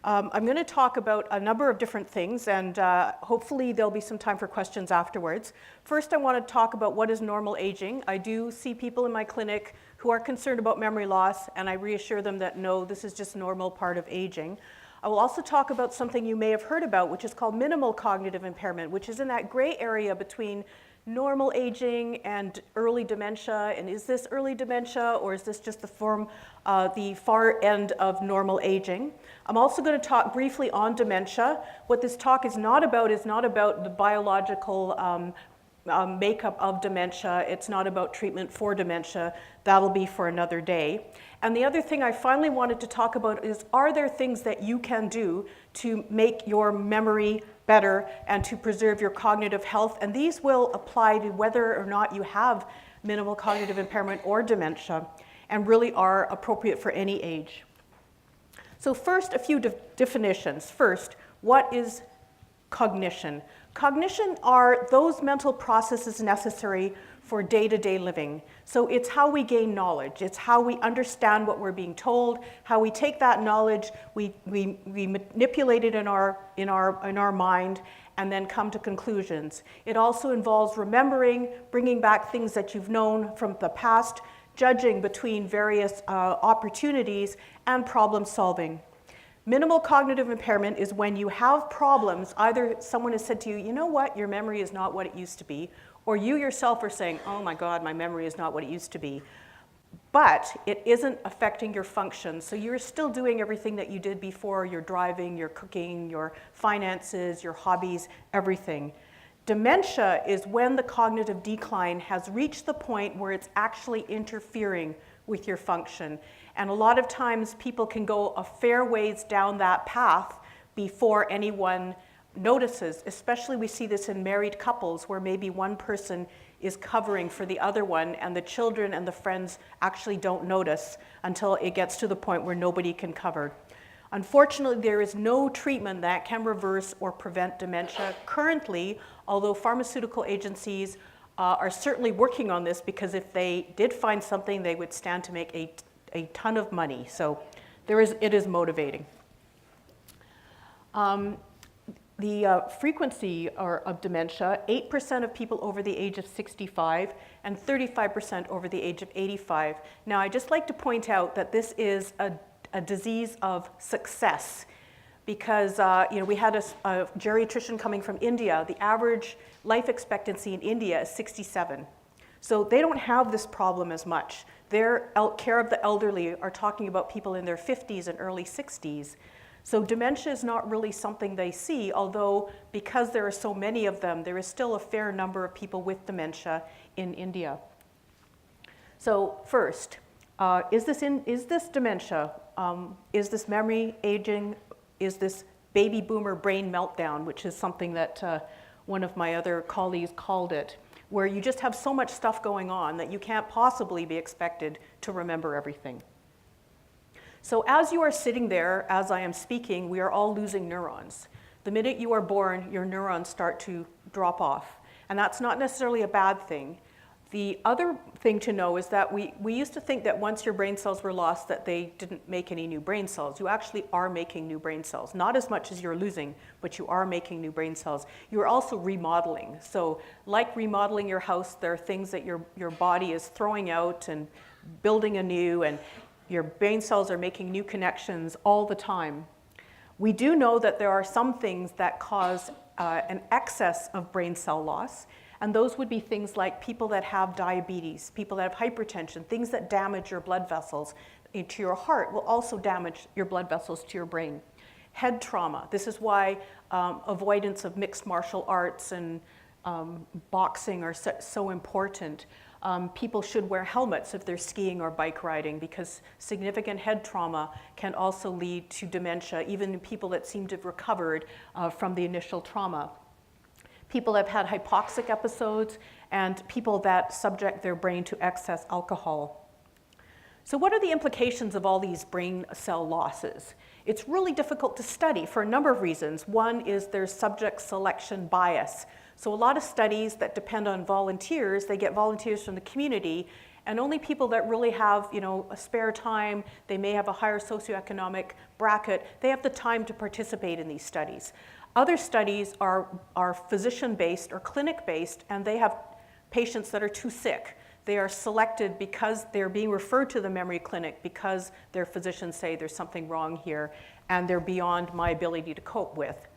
I'm going to talk about a number of different things, and hopefully there'll be some time for questions afterwards. First, I want to talk about what is normal aging. I do see people in my clinic who are concerned about memory loss, and I reassure them that no, this is just a normal part of aging. I will also talk about something you may have heard about, which is called minimal cognitive impairment, which is in that gray area between normal aging and early dementia. And is this early dementia, or is this just the far end of normal aging? I'm also going to talk briefly on dementia. What this talk is not about the biological makeup of dementia. It's not about treatment for dementia. That'll be for another day. And the other thing I finally wanted to talk about is, are there things that you can do to make your memory better and to preserve your cognitive health? And these will apply to whether or not you have minimal cognitive impairment or dementia, and really are appropriate for any age. So first, a few definitions. First, what is cognition? Cognition are those mental processes necessary for day-to-day living. So it's how we gain knowledge. It's how we understand what we're being told, how we take that knowledge, we manipulate it in our mind, and then come to conclusions. It also involves remembering, bringing back things that you've known from the past, judging between various opportunities, and problem solving. Minimal cognitive impairment is when you have problems. Either someone has said to you, you know what, your memory is not what it used to be, or you yourself are saying, oh my God, my memory is not what it used to be. But it isn't affecting your function. So you're still doing everything that you did before, your driving, your cooking, your finances, your hobbies, everything. Dementia is when the cognitive decline has reached the point where it's actually interfering with your function. And a lot of times people can go a fair ways down that path before anyone notices. Especially we see this in married couples where maybe one person is covering for the other one, and the children and the friends actually don't notice until it gets to the point where nobody can cover. Unfortunately, there is no treatment that can reverse or prevent dementia currently, although pharmaceutical agencies are certainly working on this, because if they did find something, they would stand to make a ton of money. So it is motivating. The frequency of dementia, 8% of people over the age of 65 and 35% over the age of 85. Now, I'd just like to point out that this is a disease of success, because we had a geriatrician coming from India. The average life expectancy in India is 67. So they don't have this problem as much. Their care of the elderly are talking about people in their 50s and early 60s. So dementia is not really something they see, although because there are so many of them, there is still a fair number of people with dementia in India. So first, is this dementia? Is this memory aging? Is this baby boomer brain meltdown, which is something that one of my other colleagues called it, where you just have so much stuff going on that you can't possibly be expected to remember everything. So as you are sitting there, as I am speaking, we are all losing neurons. The minute you are born, your neurons start to drop off. And that's not necessarily a bad thing. The other thing to know is that we used to think that once your brain cells were lost, that they didn't make any new brain cells. You actually are making new brain cells. Not as much as you're losing, but you are making new brain cells. You're also remodeling. So like remodeling your house, there are things that your body is throwing out and building anew, and your brain cells are making new connections all the time. We do know that there are some things that cause an excess of brain cell loss, and those would be things like people that have diabetes, people that have hypertension, things that damage your blood vessels to your heart will also damage your blood vessels to your brain. Head trauma, this is why avoidance of mixed martial arts and boxing are so important. People should wear helmets if they're skiing or bike riding, because significant head trauma can also lead to dementia, even in people that seem to have recovered from the initial trauma. People have had hypoxic episodes, and people that subject their brain to excess alcohol. So what are the implications of all these brain cell losses? It's really difficult to study for a number of reasons. One is there's subject selection bias. So a lot of studies that depend on volunteers, they get volunteers from the community, And only people that really have, a spare time, they may have a higher socioeconomic bracket, they have the time to participate in these studies. Other studies are physician-based or clinic-based, and they have patients that are too sick. They are selected because they're being referred to the memory clinic because their physicians say there's something wrong here, and they're beyond my ability to cope with.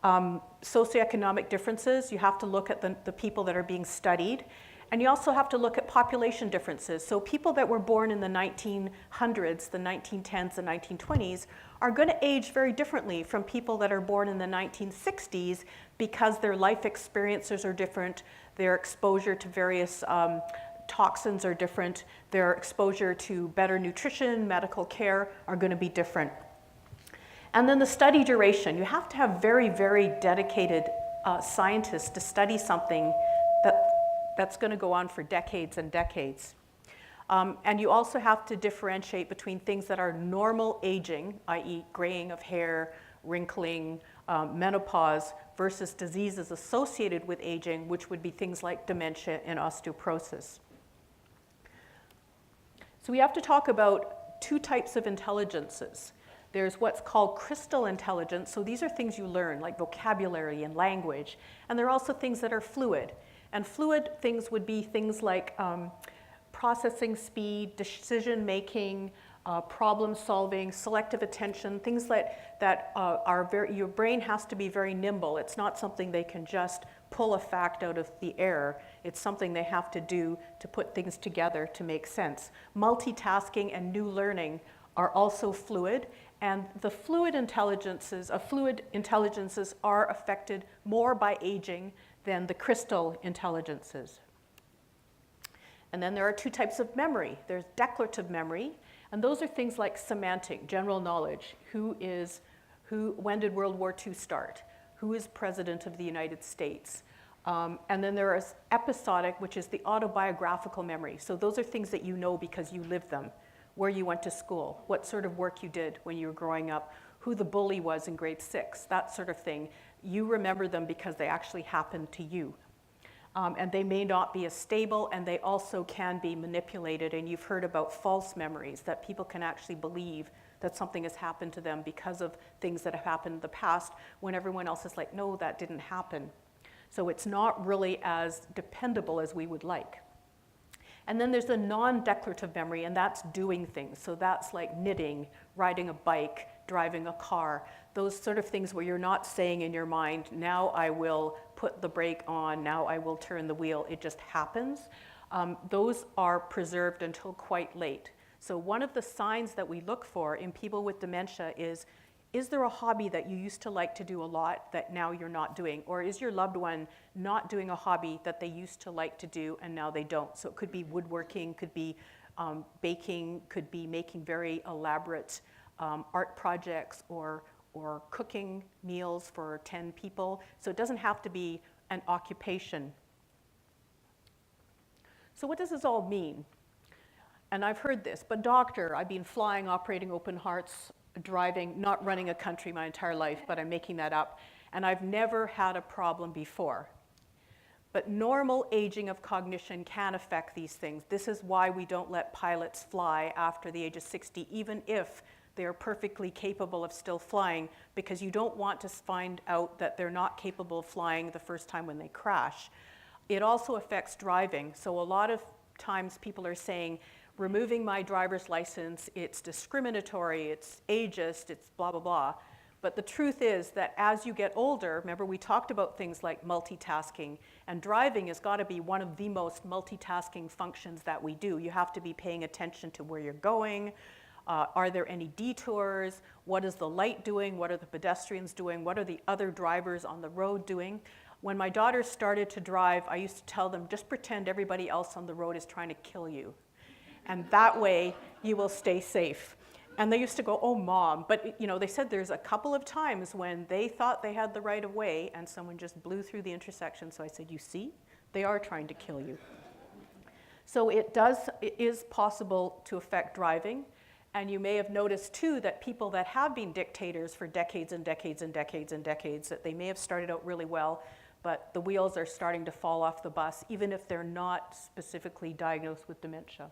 Socioeconomic differences, you have to look at the people that are being studied, and you also have to look at population differences. So people that were born in the 1900s, the 1910s, the 1920s, are going to age very differently from people that are born in the 1960s because their life experiences are different, their exposure to various toxins are different, their exposure to better nutrition, medical care are going to be different. And then the study duration. You have to have very, very dedicated scientists to study something that's going to go on for decades and decades. And you also have to differentiate between things that are normal aging, i.e. graying of hair, wrinkling, menopause, versus diseases associated with aging, which would be things like dementia and osteoporosis. So we have to talk about two types of intelligences. There's what's called crystal intelligence. So these are things you learn, like vocabulary and language. And there are also things that are fluid. And fluid things would be things like processing speed, decision making, problem solving, selective attention, things that are very, your brain has to be very nimble. It's not something they can just pull a fact out of the air. It's something they have to do to put things together to make sense. Multitasking and new learning are also fluid, and the fluid intelligences are affected more by aging than the crystal intelligences. And then there are two types of memory. There's declarative memory, and those are things like semantic, general knowledge. When did World War II start? Who is President of the United States? And then there is episodic, which is the autobiographical memory. So those are things that you know because you lived them. Where you went to school, what sort of work you did when you were growing up, who the bully was in grade 6, that sort of thing. You remember them because they actually happened to you. And they may not be as stable, and they also can be manipulated. And you've heard about false memories, that people can actually believe that something has happened to them because of things that have happened in the past, when everyone else is like, no, that didn't happen. So it's not really as dependable as we would like. And then there's the non-declarative memory, and that's doing things. So that's like knitting, riding a bike, driving a car, those sort of things where you're not saying in your mind, now I will put the brake on, now I will turn the wheel, it just happens. Those are preserved until quite late. So one of the signs that we look for in people with dementia is there a hobby that you used to like to do a lot that now you're not doing? Or is your loved one not doing a hobby that they used to like to do and now they don't? So it could be woodworking, could be baking, could be making very elaborate art projects or cooking meals for 10 people. So it doesn't have to be an occupation. So what does this all mean? And I've heard this, but doctor, I've been flying, operating open hearts, driving, not running a country my entire life, but I'm making that up, and I've never had a problem before. But normal aging of cognition can affect these things. This is why we don't let pilots fly after the age of 60, even if they are perfectly capable of still flying, because you don't want to find out that they're not capable of flying the first time when they crash. It also affects driving. So a lot of times people are saying, removing my driver's license, it's discriminatory, it's ageist, it's blah, blah, blah. But the truth is that as you get older, remember we talked about things like multitasking, and driving has got to be one of the most multitasking functions that we do. You have to be paying attention to where you're going. Are there any detours? What is the light doing? What are the pedestrians doing? What are the other drivers on the road doing? When my daughters started to drive, I used to tell them, just pretend everybody else on the road is trying to kill you. And that way, you will stay safe. And they used to go, oh, Mom. But they said there's a couple of times when they thought they had the right of way and someone just blew through the intersection. So I said, you see, they are trying to kill you. So it is possible to affect driving. And you may have noticed, too, that people that have been dictators for decades and decades and decades and decades, that they may have started out really well, but the wheels are starting to fall off the bus, even if they're not specifically diagnosed with dementia.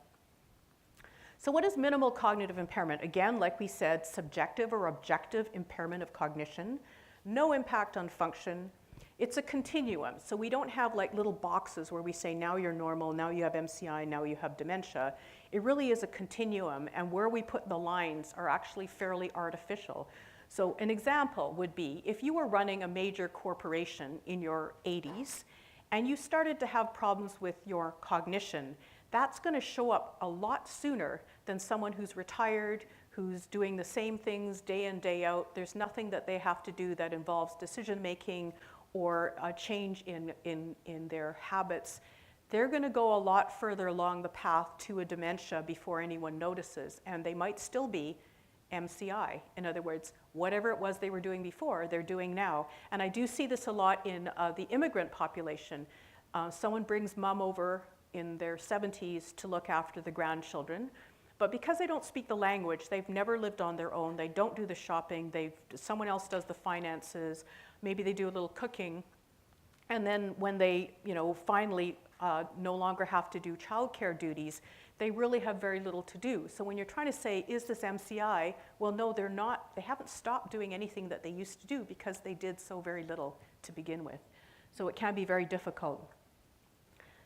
So what is minimal cognitive impairment? Again, like we said, subjective or objective impairment of cognition, no impact on function. It's a continuum. So we don't have like little boxes where we say, now you're normal, now you have MCI, now you have dementia. It really is a continuum, and where we put the lines are actually fairly artificial. So an example would be if you were running a major corporation in your 80s and you started to have problems with your cognition, that's going to show up a lot sooner than someone who's retired, who's doing the same things day in, day out. There's nothing that they have to do that involves decision making or a change in their habits. They're going to go a lot further along the path to a dementia before anyone notices, and they might still be MCI. In other words, whatever it was they were doing before, they're doing now. And I do see this a lot in the immigrant population. Someone brings mom over in their 70s to look after the grandchildren, but because they don't speak the language, they've never lived on their own, they don't do the shopping, someone else does the finances, maybe they do a little cooking, and then when they finally no longer have to do childcare duties, they really have very little to do. So when you're trying to say, is this MCI? Well, no, they're not. They haven't stopped doing anything that they used to do because they did so very little to begin with. So it can be very difficult.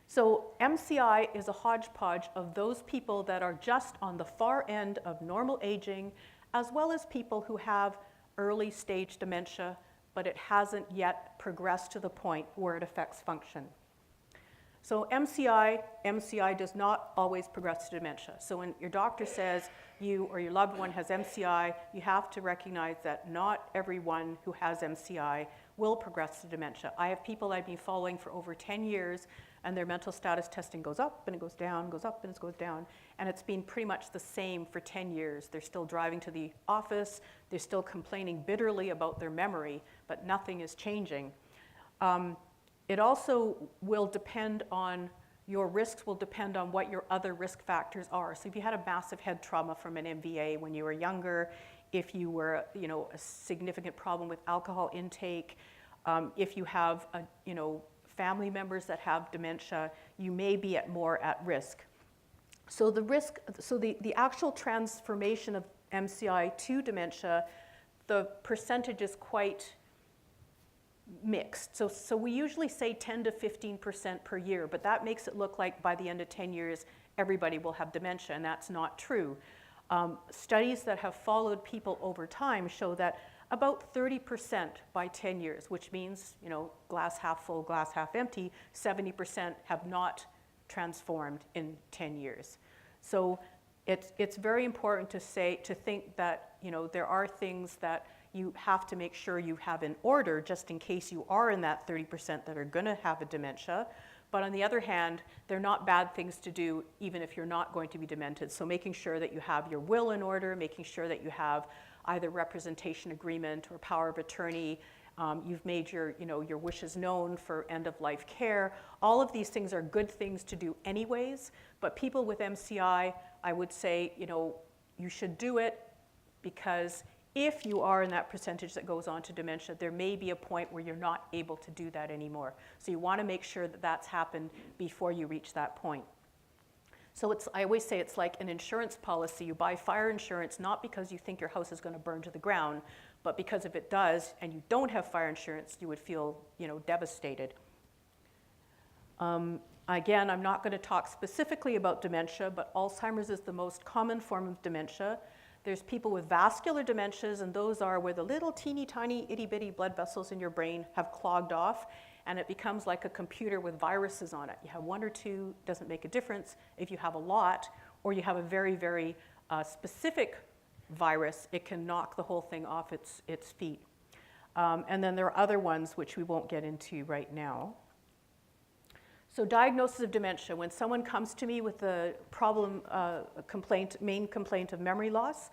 So MCI is a hodgepodge of those people that are just on the far end of normal aging, as well as people who have early stage dementia, but it hasn't yet progressed to the point where it affects function. So MCI does not always progress to dementia. So when your doctor says you or your loved one has MCI, you have to recognize that not everyone who has MCI will progress to dementia. I have people I've been following for over 10 years, and their mental status testing goes up and it goes down, goes up and it goes down, and it's been pretty much the same for 10 years. They're still driving to the office, they're still complaining bitterly about their memory, but nothing is changing. It also will depend on, your risks will depend on what your other risk factors are. So if you had a massive head trauma from an MVA when you were younger, if you were, a significant problem with alcohol intake, if you have, family members that have dementia, you may be more at risk. So the actual transformation of MCI to dementia, the percentage is quite mixed. So we usually say 10 to 15% per year, but that makes it look like by the end of 10 years, everybody will have dementia, and that's not true. Studies that have followed people over time show that about 30% by 10 years, which means, glass half full, glass half empty, 70% have not transformed in 10 years. So it's very important to think that, there are things that you have to make sure you have in order just in case you are in that 30% that are going to have a dementia. But on the other hand, they're not bad things to do even if you're not going to be demented. So making sure that you have your will in order, making sure that you have either representation agreement or power of attorney, you've made your wishes known for end-of-life care. All of these things are good things to do anyways, but people with MCI, I would say, you should do it because if you are in that percentage that goes on to dementia, there may be a point where you're not able to do that anymore. So you want to make sure that that's happened before you reach that point. So I always say it's like an insurance policy. You buy fire insurance not because you think your house is going to burn to the ground, but because if it does and you don't have fire insurance, you would feel devastated. Again, I'm not going to talk specifically about dementia, but Alzheimer's is the most common form of dementia. There's people with vascular dementias, and those are where the little teeny tiny itty bitty blood vessels in your brain have clogged off, and it becomes like a computer with viruses on it. You have one or two, doesn't make a difference. If you have a lot, or you have a very, very specific virus, it can knock the whole thing off its feet. And then there are other ones which we won't get into right now. So diagnosis of dementia, when someone comes to me with a problem, main complaint of memory loss,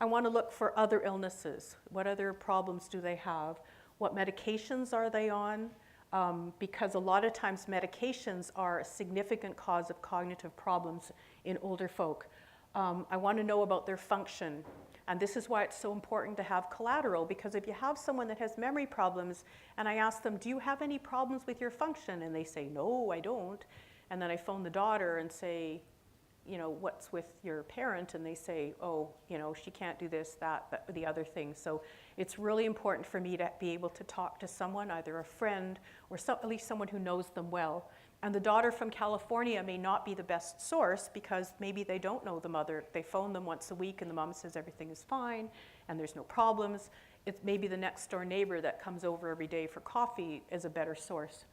I want to look for other illnesses. What other problems do they have? What medications are they on? Because a lot of times medications are a significant cause of cognitive problems in older folk. I want to know about their function. And this is why it's so important to have collateral, because if you have someone that has memory problems and I ask them, do you have any problems with your function? And they say, no, I don't. And then I phone the daughter and say, you know, what's with your parent? And they say, oh, you know, she can't do this, that, the other thing. So it's really important for me to be able to talk to someone, either a friend or at least someone who knows them well. And the daughter from California may not be the best source because maybe they don't know the mother. They phone them once a week and the mom says everything is fine and there's no problems. It's maybe the next door neighbor that comes over every day for coffee is a better source.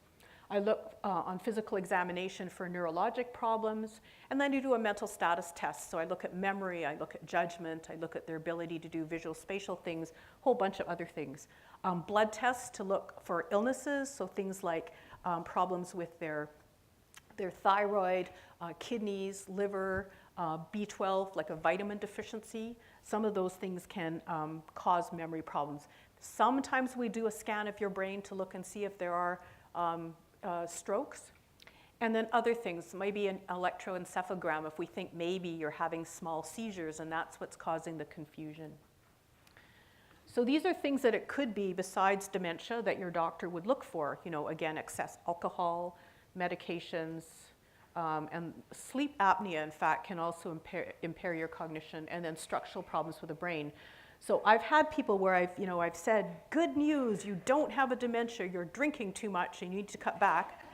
I look on physical examination for neurologic problems, and then you do a mental status test. So I look at memory, I look at judgment, I look at their ability to do visual spatial things, a whole bunch of other things. Blood tests to look for illnesses, so things like problems with their thyroid, kidneys, liver, B12, like a vitamin deficiency. Some of those things can cause memory problems. Sometimes we do a scan of your brain to look and see if there are strokes. And then other things, maybe an electroencephalogram if we think maybe you're having small seizures and that's what's causing the confusion. So these are things that it could be besides dementia that your doctor would look for. You know, again, excess alcohol, medications, and sleep apnea, in fact, can also impair your cognition, and then structural problems with the brain. So I've had people where I've said, good news, you don't have a dementia, you're drinking too much, and you need to cut back.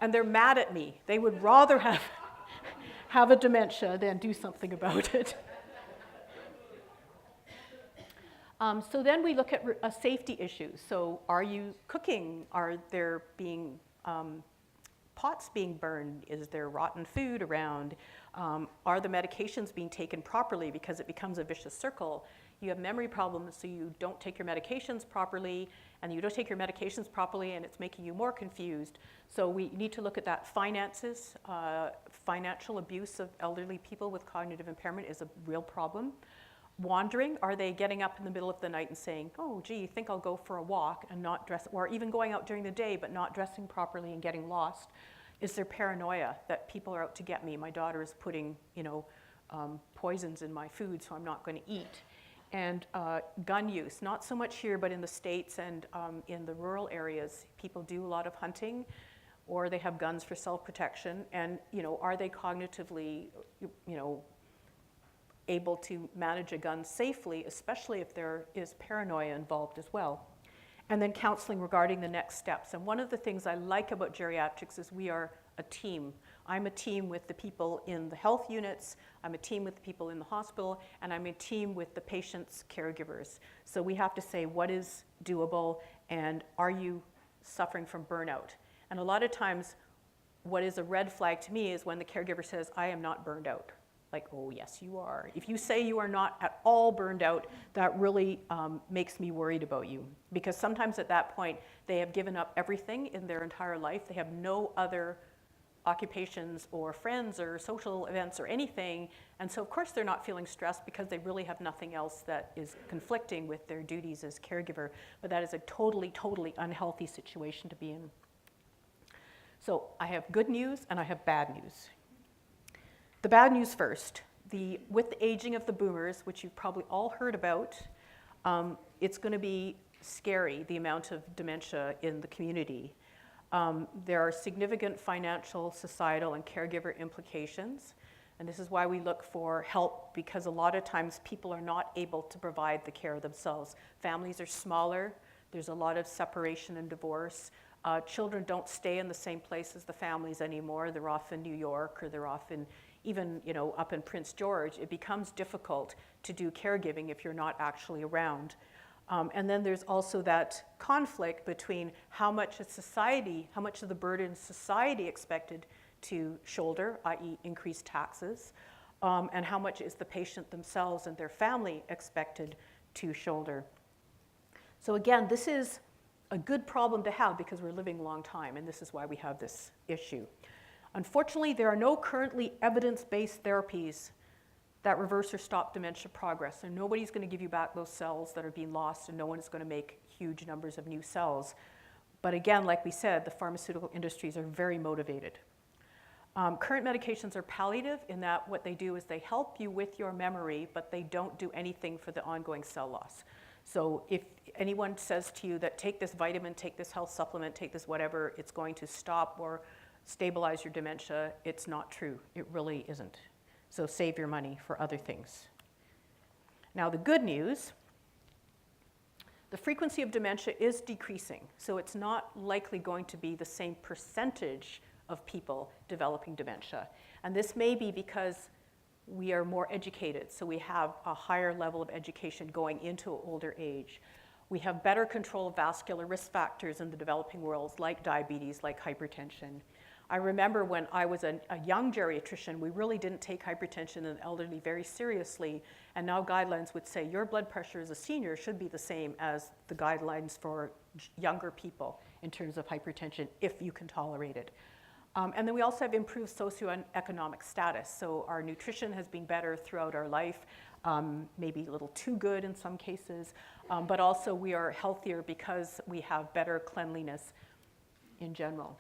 And they're mad at me. They would rather have a dementia than do something about it. So then we look at safety issues. So are you cooking? Are there being pots being burned? Is there rotten food around? Are the medications being taken properly? Because it becomes a vicious circle. You have memory problems, so you don't take your medications properly, and you don't take your medications properly, and it's making you more confused. So we need to look at that. Finances, financial abuse of elderly people with cognitive impairment is a real problem. Wandering, are they getting up in the middle of the night and saying, oh, gee, I think I'll go for a walk and not dress, or even going out during the day but not dressing properly and getting lost? Is there paranoia that people are out to get me? My daughter is putting, poisons in my food, so I'm not going to eat. And gun use, not so much here, but in the States and in the rural areas, people do a lot of hunting, or they have guns for self-protection. And are they cognitively, able to manage a gun safely, especially if there is paranoia involved as well. And then counseling regarding the next steps. And one of the things I like about geriatrics is we are a team. I'm a team with the people in the health units, I'm a team with the people in the hospital, and I'm a team with the patient's caregivers. So we have to say what is doable and are you suffering from burnout? And a lot of times what is a red flag to me is when the caregiver says, I am not burned out. Like, oh, yes, you are. If you say you are not at all burned out, that really makes me worried about you. Because sometimes at that point, they have given up everything in their entire life. They have no other occupations or friends or social events or anything. And so, of course, they're not feeling stressed because they really have nothing else that is conflicting with their duties as caregiver. But that is a totally, totally unhealthy situation to be in. So I have good news and I have bad news. The bad news first. With the aging of the boomers, which you've probably all heard about, it's going to be scary, the amount of dementia in the community. There are significant financial, societal, and caregiver implications. And this is why we look for help, because a lot of times people are not able to provide the care themselves. Families are smaller. There's a lot of separation and divorce. Children don't stay in the same place as the families anymore. They're off in New York, or they're off in even up in Prince George. It becomes difficult to do caregiving if you're not actually around. And then there's also that conflict between how much of the burden is society expected to shoulder, i.e. increased taxes, and how much is the patient themselves and their family expected to shoulder. So again, this is a good problem to have because we're living a long time, and this is why we have this issue. Unfortunately, there are no currently evidence-based therapies that reverse or stop dementia progress. And nobody's going to give you back those cells that are being lost, and no one is going to make huge numbers of new cells. But again, like we said, the pharmaceutical industries are very motivated. Current medications are palliative in that what they do is they help you with your memory, but they don't do anything for the ongoing cell loss. So if anyone says to you that take this vitamin, take this health supplement, take this whatever, it's going to stop or stabilize your dementia, it's not true. It really isn't. So save your money for other things. Now the good news, the frequency of dementia is decreasing. So it's not likely going to be the same percentage of people developing dementia. And this may be because we are more educated, so we have a higher level of education going into older age. We have better control of vascular risk factors in the developing world, like diabetes, like hypertension. I remember when I was a young geriatrician, we really didn't take hypertension in the elderly very seriously, and now guidelines would say your blood pressure as a senior should be the same as the guidelines for younger people in terms of hypertension, if you can tolerate it. And then we also have improved socioeconomic status. So our nutrition has been better throughout our life, maybe a little too good in some cases, but also we are healthier because we have better cleanliness in general.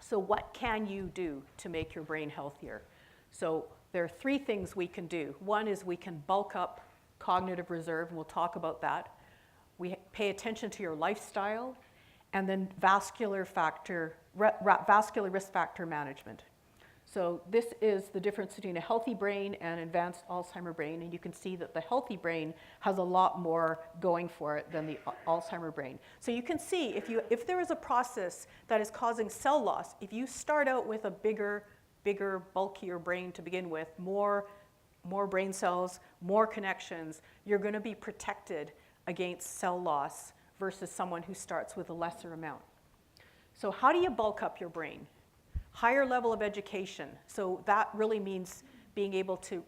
So what can you do to make your brain healthier? So there are 3 things we can do. One is we can bulk up cognitive reserve, and we'll talk about that. We pay attention to your lifestyle, and then vascular risk factor management. So this is the difference between a healthy brain and an advanced Alzheimer brain, and you can see that the healthy brain has a lot more going for it than the Alzheimer brain. So you can see if there is a process that is causing cell loss, if you start out with a bigger, bulkier brain to begin with, more brain cells, more connections, you're going to be protected against cell loss versus someone who starts with a lesser amount. So how do you bulk up your brain? Higher level of education. So that really means being able to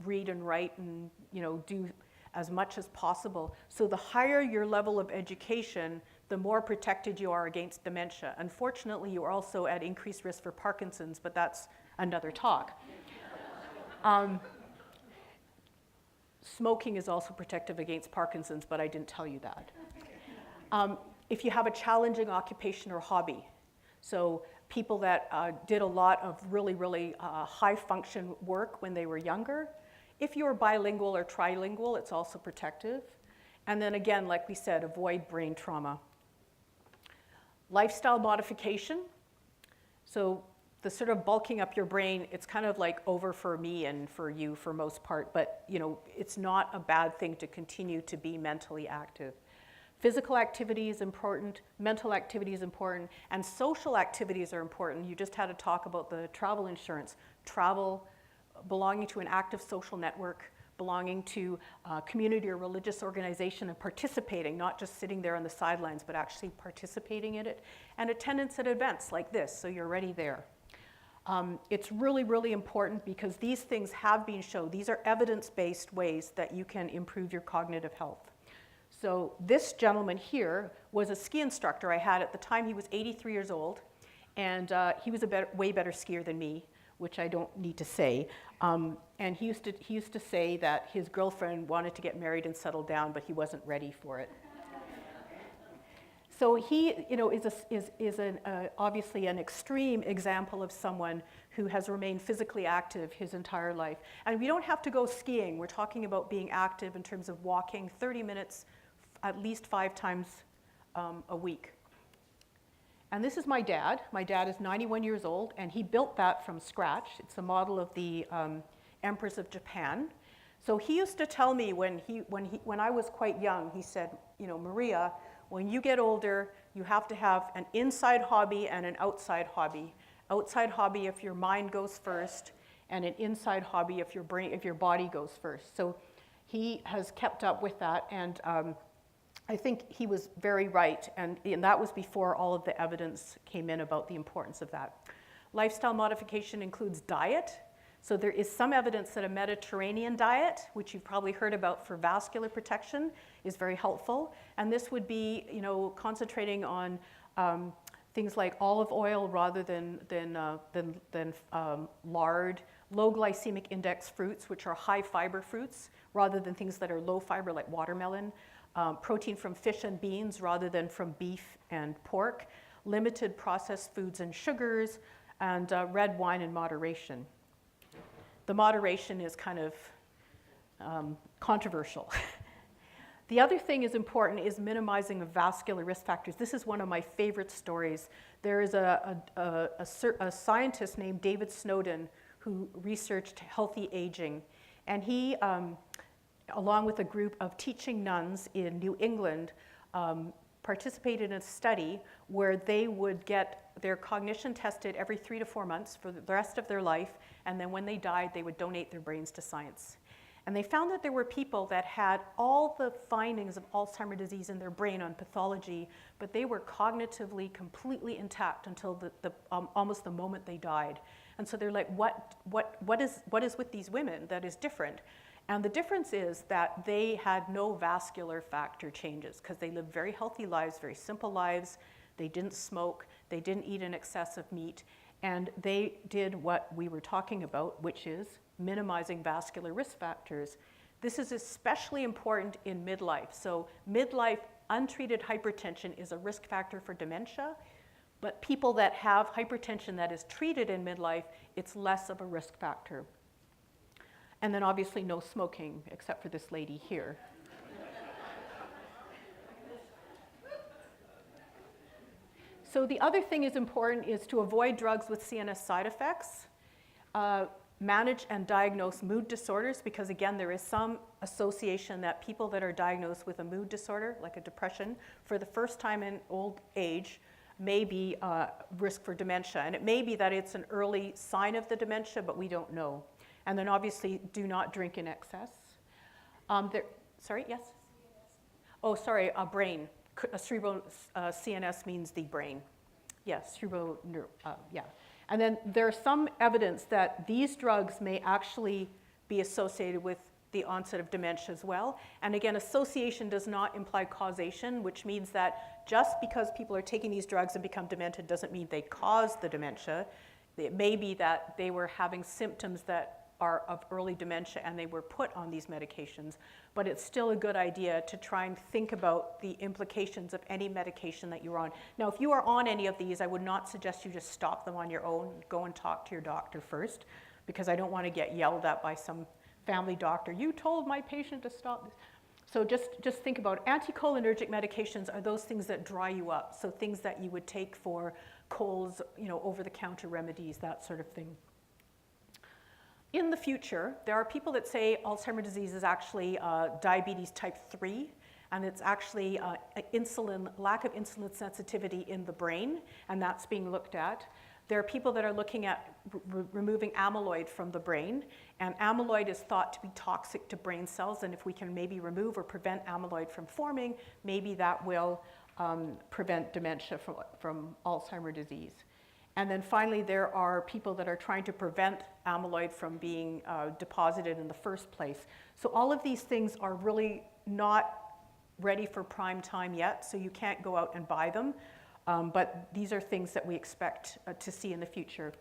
read and write and do as much as possible. So the higher your level of education, the more protected you are against dementia. Unfortunately, you are also at increased risk for Parkinson's, but that's another talk. Smoking is also protective against Parkinson's, but I didn't tell you that. If you have a challenging occupation or hobby, so people that did a lot of really high function work when they were younger, if you're bilingual or trilingual, it's also protective. And then again, like we said, avoid brain trauma. Lifestyle modification. So the sort of bulking up your brain, it's kind of like over for me and for you for most part, but it's not a bad thing to continue to be mentally active. Physical activity is important, mental activity is important, and social activities are important. You just had a talk about the travel insurance. Travel, belonging to an active social network, belonging to a community or religious organization and participating, not just sitting there on the sidelines, but actually participating in it, and attendance at events like this, so you're already there. It's really important because these things have been shown. These are evidence-based ways that you can improve your cognitive health. So this gentleman here was a ski instructor I had at the time. He was 83 years old, and he was a way better skier than me, which I don't need to say. And he used to say that his girlfriend wanted to get married and settle down, but he wasn't ready for it. So he, is obviously an extreme example of someone who has remained physically active his entire life. And we don't have to go skiing. We're talking about being active in terms of walking 30 minutes at least 5 times a week. And this is my dad. My dad is 91 years old, and he built that from scratch. It's a model of the Empress of Japan. So he used to tell me when I was quite young, he said, Maria, when you get older, you have to have an inside hobby and an outside hobby. Outside hobby if your mind goes first, and an inside hobby if your body goes first. So he has kept up with that, and I think he was very right, and that was before all of the evidence came in about the importance of that. Lifestyle modification includes diet. So there is some evidence that a Mediterranean diet, which you've probably heard about for vascular protection, is very helpful. And this would be, concentrating on things like olive oil rather than lard, low glycemic index fruits, which are high fiber fruits, rather than things that are low fiber like watermelon, protein from fish and beans rather than from beef and pork, limited processed foods and sugars, and red wine in moderation. The moderation is kind of controversial. The other thing is important is minimizing of vascular risk factors. This is one of my favorite stories. There is a scientist named David Snowden who researched healthy aging. And he, along with a group of teaching nuns in New England, participated in a study where they would get their cognition tested every 3 to 4 months for the rest of their life. And then when they died, they would donate their brains to science. And they found that there were people that had all the findings of Alzheimer's disease in their brain on pathology, but they were cognitively completely intact until almost the moment they died. And so they're like, what is with these women that is different? And the difference is that they had no vascular factor changes because they lived very healthy lives, very simple lives. They didn't smoke, they didn't eat an excess of meat, and they did what we were talking about, which is minimizing vascular risk factors. This is especially important in midlife. So midlife untreated hypertension is a risk factor for dementia, but people that have hypertension that is treated in midlife, it's less of a risk factor. And then obviously no smoking, except for this lady here. So the other thing is important is to avoid drugs with CNS side effects. Manage and diagnose mood disorders, because again, there is some association that people that are diagnosed with a mood disorder, like a depression, for the first time in old age, may be risk for dementia. And it may be that it's an early sign of the dementia, but we don't know. And then obviously, do not drink in excess. Sorry, yes? Oh, sorry, brain. Cerebral CNS means the brain. Yes, cerebral, yeah. And then there's some evidence that these drugs may actually be associated with the onset of dementia as well. And again, association does not imply causation, which means that just because people are taking these drugs and become demented doesn't mean they cause the dementia. It may be that they were having symptoms that are of early dementia and they were put on these medications, but it's still a good idea to try and think about the implications of any medication that you're on. Now, if you are on any of these, I would not suggest you just stop them on your own. Go and talk to your doctor first, because I don't want to get yelled at by some family doctor. You told my patient to stop this. So just think about anticholinergic medications are those things that dry you up. So things that you would take for colds, over-the-counter remedies, that sort of thing. In the future, there are people that say Alzheimer's disease is actually diabetes type 3, and it's actually lack of insulin sensitivity in the brain, and that's being looked at. There are people that are looking at removing amyloid from the brain, and amyloid is thought to be toxic to brain cells, and if we can maybe remove or prevent amyloid from forming, maybe that will prevent dementia from Alzheimer's disease. And then finally, there are people that are trying to prevent amyloid from being deposited in the first place. So all of these things are really not ready for prime time yet, so you can't go out and buy them. But these are things that we expect to see in the future.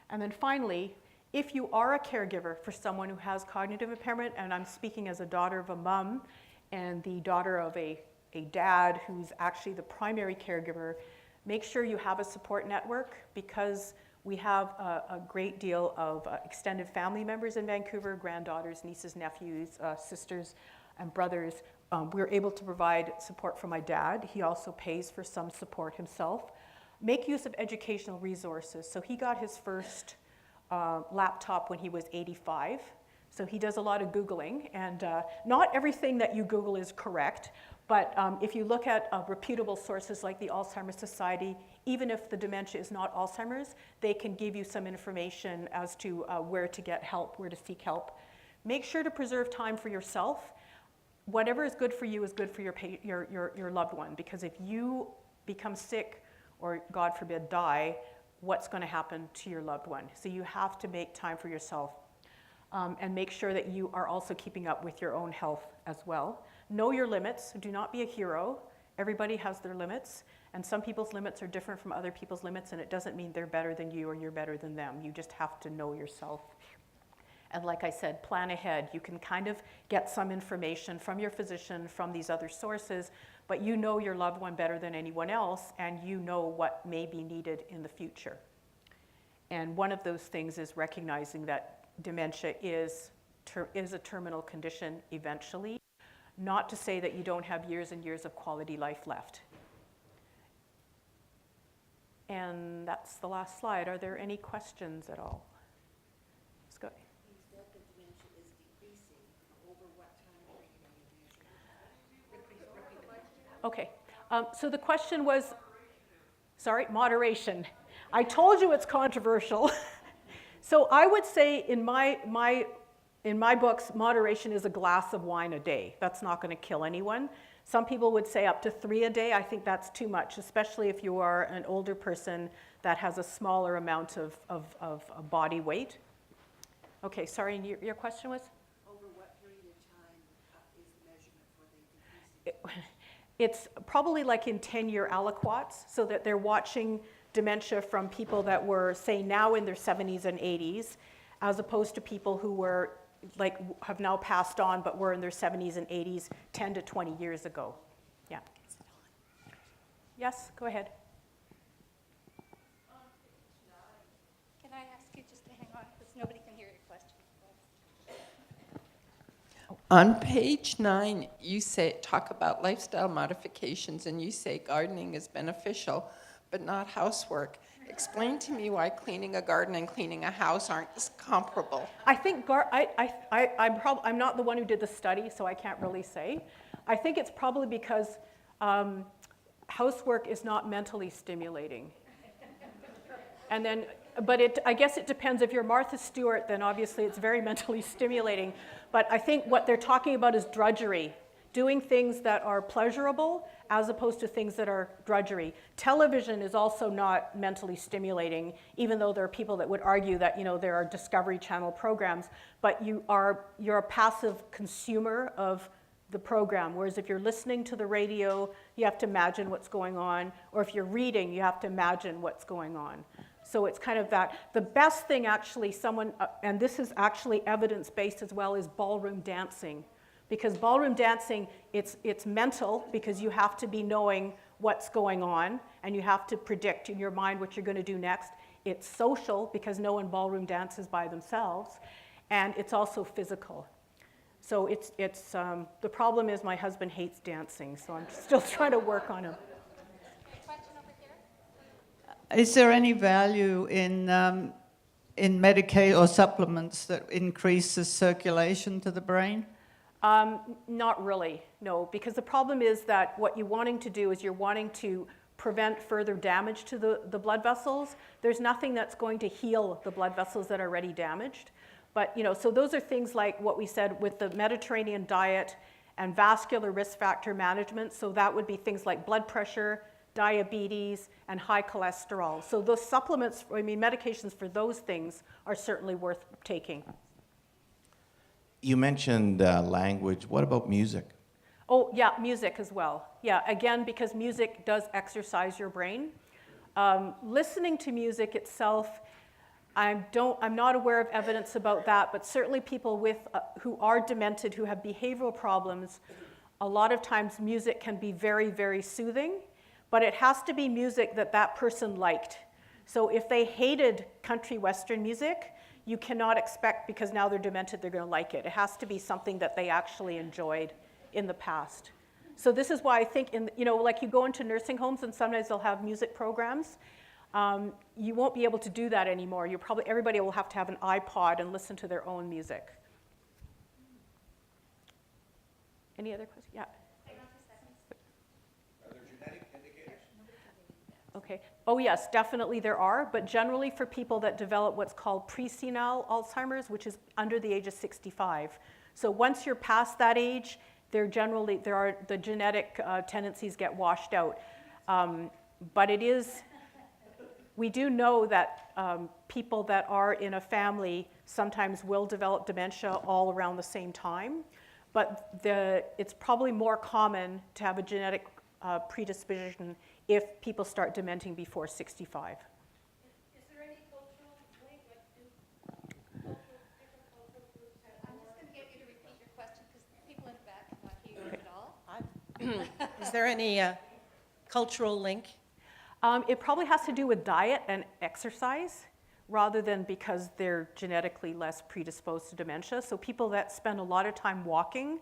And then finally, if you are a caregiver for someone who has cognitive impairment, and I'm speaking as a daughter of a mom and the daughter of a dad who's actually the primary caregiver, make sure you have a support network, because we have a great deal of extended family members in Vancouver, granddaughters, nieces, nephews, sisters, and brothers. We're able to provide support for my dad. He also pays for some support himself. Make use of educational resources. So he got his first laptop when he was 85. So he does a lot of Googling, and not everything that you Google is correct, but if you look at reputable sources like the Alzheimer's Society, even if the dementia is not Alzheimer's, they can give you some information as to where to get help, where to seek help. Make sure to preserve time for yourself. Whatever is good for you is good for your loved one, because if you become sick or, God forbid, die, what's going to happen to your loved one? So you have to make time for yourself. And make sure that you are also keeping up with your own health as well. Know your limits. Do not be a hero. Everybody has their limits, and some people's limits are different from other people's limits, and it doesn't mean they're better than you or you're better than them. You just have to know yourself. And like I said, plan ahead. You can kind of get some information from your physician, from these other sources, but you know your loved one better than anyone else, and you know what may be needed in the future. And one of those things is recognizing that dementia is a terminal condition eventually. Not to say that you don't have years and years of quality life left. And that's the last slide. Are there any questions at all? Scott? You said that dementia is decreasing. Over what time frame? Okay. So the question was, sorry, moderation. I told you it's controversial. So I would say in my books, moderation is a glass of wine a day. That's not going to kill anyone. Some people would say up to 3 a day. I think that's too much, especially if you are an older person that has a smaller amount of body weight. Okay, sorry, and your question was? Over what period of time is the measurement for the decreasing? It's probably like in 10-year aliquots, so that they're watching dementia from people that were, say, now in their 70s and 80s, as opposed to people who were, like, have now passed on but were in their 70s and 80s 10 to 20 years ago. Yeah. Yes, go ahead. Can I ask you just to hang on, because nobody can hear your question. On page 9, you talk about lifestyle modifications, and you say gardening is beneficial, but not housework. Explain to me why cleaning a garden and cleaning a house aren't comparable. I think I'm not the one who did the study, so I can't really say. I think it's probably because housework is not mentally stimulating. And then, but I guess it depends. If you're Martha Stewart, then obviously it's very mentally stimulating. But I think what they're talking about is drudgery, doing things that are pleasurable as opposed to things that are drudgery. Television is also not mentally stimulating, even though there are people that would argue that, you know, there are Discovery Channel programs, but you're a passive consumer of the program, whereas if you're listening to the radio, you have to imagine what's going on, or if you're reading, you have to imagine what's going on. So it's kind of that. The best thing actually and this is actually evidence-based as well, is ballroom dancing. Because ballroom dancing, it's mental, because you have to be knowing what's going on, and you have to predict in your mind what you're going to do next. It's social, because no one ballroom dances by themselves, and it's also physical. So the problem is my husband hates dancing, so I'm still trying to work on him. Question over here? Is there any value in Medicaid or supplements that increases circulation to the brain? Not really, no, because the problem is that what you're wanting to do is you're wanting to prevent further damage to the blood vessels. There's nothing that's going to heal the blood vessels that are already damaged. But, you know, so those are things like what we said with the Mediterranean diet and vascular risk factor management. So that would be things like blood pressure, diabetes, and high cholesterol. So those supplements, medications for those things are certainly worth taking. You mentioned language. What about music? Oh, yeah, music as well. Yeah, again, because music does exercise your brain. Listening to music itself, I'm not aware of evidence about that, but certainly people who are demented, who have behavioral problems, a lot of times music can be very, very soothing, but it has to be music that person liked. So if they hated country western music, you cannot expect, because now they're demented, they're going to like it. It has to be something that they actually enjoyed in the past. So this is why I think, like you go into nursing homes and sometimes they'll have music programs. You won't be able to do that anymore. Everybody will have to have an iPod and listen to their own music. Any other questions? Yeah. Are there genetic indicators? Okay. Oh yes, definitely there are, but generally for people that develop what's called presenile Alzheimer's, which is under the age of 65. So once you're past that age, the genetic tendencies get washed out. But we do know that people that are in a family sometimes will develop dementia all around the same time, but it's probably more common to have a genetic predisposition if people start dementing before 65. Is there any cultural link? Different cultural groups have? I'm just going to get you to repeat your question, because people in the back cannot hear you at all. Is there any cultural link? It probably has to do with diet and exercise. rather than because they're genetically less predisposed to dementia. So people that spend a lot of time walking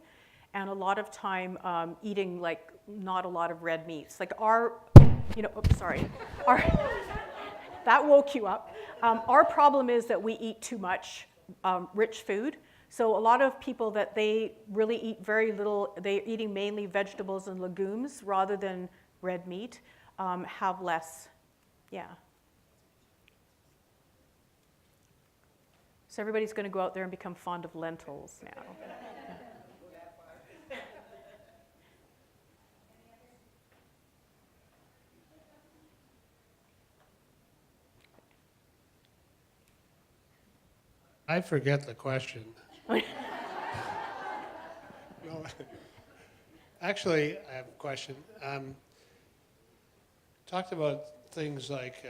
and a lot of time eating like not a lot of red meats. Like our, oops, sorry. That woke you up. Our problem is that we eat too much rich food. So a lot of people that they really eat very little, they're eating mainly vegetables and legumes rather than red meat, have less, yeah. So everybody's going to go out there and become fond of lentils now. I forget the question. No. Actually, I have a question. Talked about things like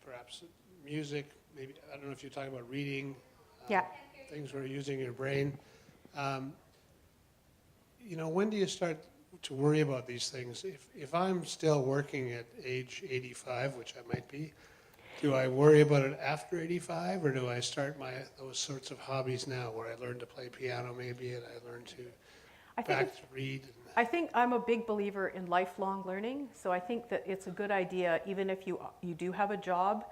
perhaps music, maybe, I don't know if you're talking about reading, Yeah. things where you're using your brain. When do you start to worry about these things? If I'm still working at age 85, which I might be, do I worry about it after 85, or do I start those sorts of hobbies now, where I learn to play piano maybe, and I learn to to read? I think I'm a big believer in lifelong learning. So I think that it's a good idea, even if you do have a job,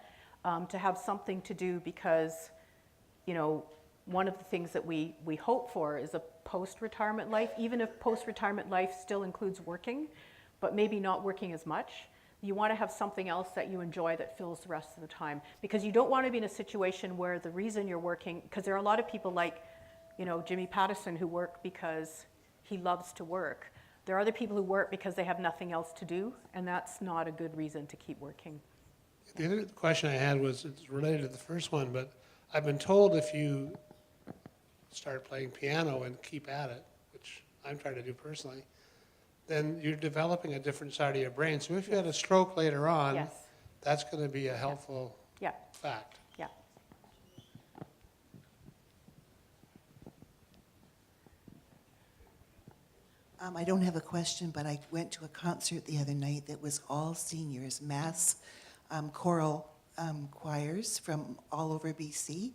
to have something to do, because, one of the things that we hope for is a post-retirement life, even if post-retirement life still includes working, but maybe not working as much. You want to have something else that you enjoy that fills the rest of the time, because you don't want to be in a situation where the reason you're working, because there are a lot of people like, Jimmy Pattison, who work because he loves to work. There are other people who work because they have nothing else to do, and that's not a good reason to keep working. The other question I had was, it's related to the first one, but I've been told if you start playing piano and keep at it, which I'm trying to do personally, then you're developing a different side of your brain. So if you had a stroke later on, Yes. that's going to be a helpful Yeah, fact. yeah. I don't have a question, but I went to a concert the other night that was all seniors, mass choral choirs from all over BC.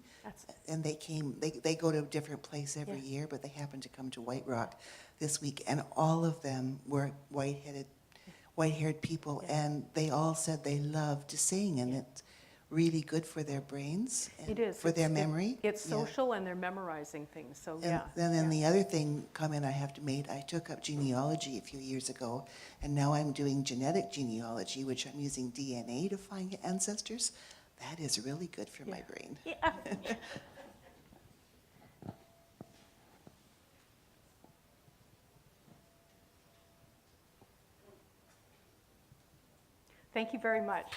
And they came, they go to a different place every year, but they happened to come to White Rock this week, and all of them were white-haired people, and they all said they loved to sing, and it's really good for their brains. And It is. for their memory. It's Yeah. social, and they're memorizing things, so And yeah. then the other comment I have to make, I took up genealogy a few years ago, and now I'm doing genetic genealogy, which I'm using DNA to find ancestors. That is really good for my brain. Yeah. Thank you very much.